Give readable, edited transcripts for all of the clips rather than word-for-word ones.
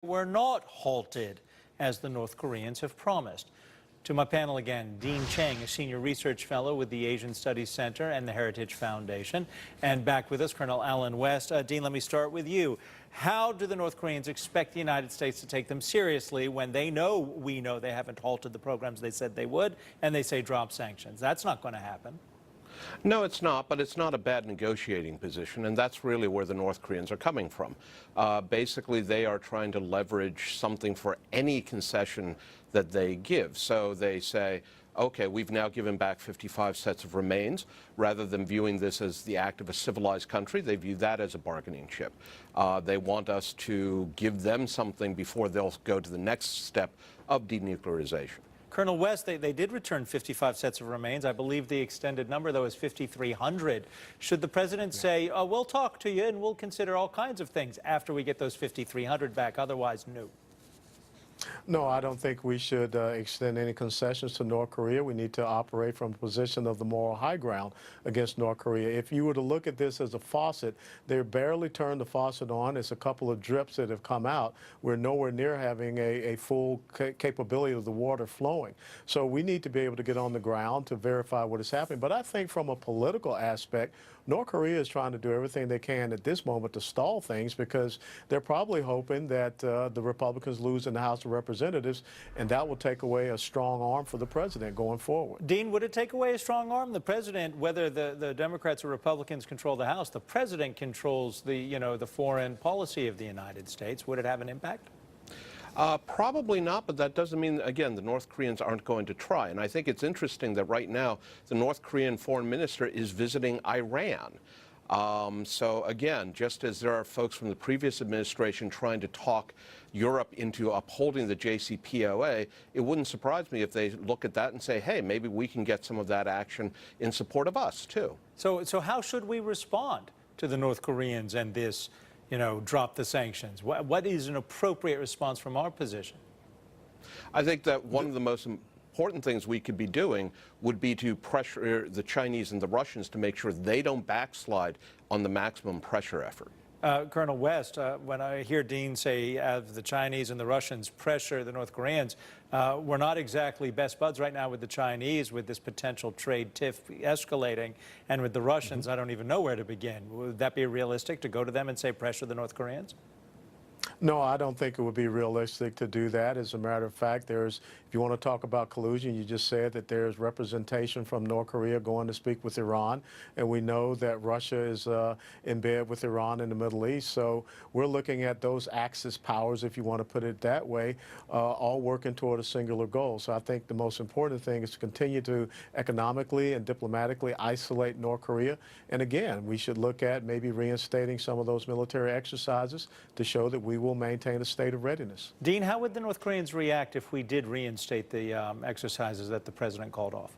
were not halted, as the North Koreans have promised. To my panel again, Dean Cheng, a senior research fellow with the Asian Studies Center and the Heritage Foundation. And back with us, Colonel Alan West. Dean, let me start with you. How do the North Koreans expect the United States to take them seriously when we know they haven't halted the programs they said they would, and they say drop sanctions? That's not going to happen. No, it's not, but it's not a bad negotiating position, and that's really where the North Koreans are coming from. Basically, they are trying to leverage something for any concession that they give. So they say, okay, we've now given back 55 sets of remains. Rather than viewing this as the act of a civilized country, they view that as a bargaining chip. They want us to give them something before they'll go to the next step of denuclearization. Colonel West, they did return 55 sets of remains. I believe the extended number, though, is 5,300. Should the president say, oh, we'll talk to you and we'll consider all kinds of things after we get those 5,300 back, otherwise, no? No, I don't think we should extend any concessions to North Korea. We need to operate from a position of the moral high ground against North Korea. If you were to look at this as a faucet, they barely turned the faucet on. It's a couple of drips that have come out. We're nowhere near having a full capability of the water flowing. So we need to be able to get on the ground to verify what is happening. But I think from a political aspect, North Korea is trying to do everything they can at this moment to stall things because they're probably hoping that the Republicans lose in the House of Representatives, and that will take away a strong arm for the president going forward. Dean, would it take away a strong arm? The president, whether the Democrats or Republicans control the House, the president controls the foreign policy of the United States. Would it have an impact? Probably not, but that doesn't mean, again, the North Koreans aren't going to try. And I think it's interesting that right now the North Korean foreign minister is visiting Iran. So again, just as there are folks from the previous administration trying to talk Europe into upholding the JCPOA, it wouldn't surprise me if they look at that and say, hey, maybe we can get some of that action in support of us, too. So how should we respond to the North Koreans and this, drop the sanctions? What is an appropriate response from our position? I think that one of the most important things we could be doing would be to pressure the Chinese and the Russians to make sure they don't backslide on the maximum pressure effort. Colonel West, when I hear Dean say the Chinese and the Russians pressure the North Koreans, we're not exactly best buds right now with the Chinese with this potential trade tiff escalating, and with the Russians, I don't even know where to begin. Would that be realistic to go to them and say pressure the North Koreans? No, I don't think it would be realistic to do that. As a matter of fact, if you want to talk about collusion, you just said that there's representation from North Korea going to speak with Iran, and we know that Russia is in bed with Iran in the Middle East. So we're looking at those Axis powers, if you want to put it that way, all working toward a singular goal. So I think the most important thing is to continue to economically and diplomatically isolate North Korea. And again, we should look at maybe reinstating some of those military exercises to show that we will maintain a state of readiness. Dean, how would the North Koreans react if we did reinstate the exercises that the president called off?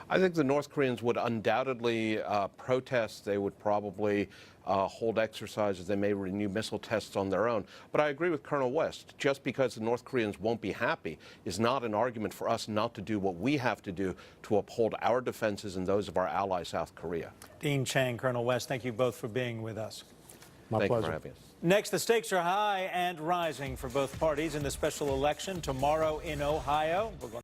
I think the North Koreans would undoubtedly protest. They would probably hold exercises. They may renew missile tests on their own. But I agree with Colonel West. Just because the North Koreans won't be happy is not an argument for us not to do what we have to do to uphold our defenses and those of our ally, South Korea. Dean Cheng, Colonel West, thank you both for being with us. My pleasure. Thank you for having us. Next, the stakes are high and rising for both parties in the special election tomorrow in Ohio. We're going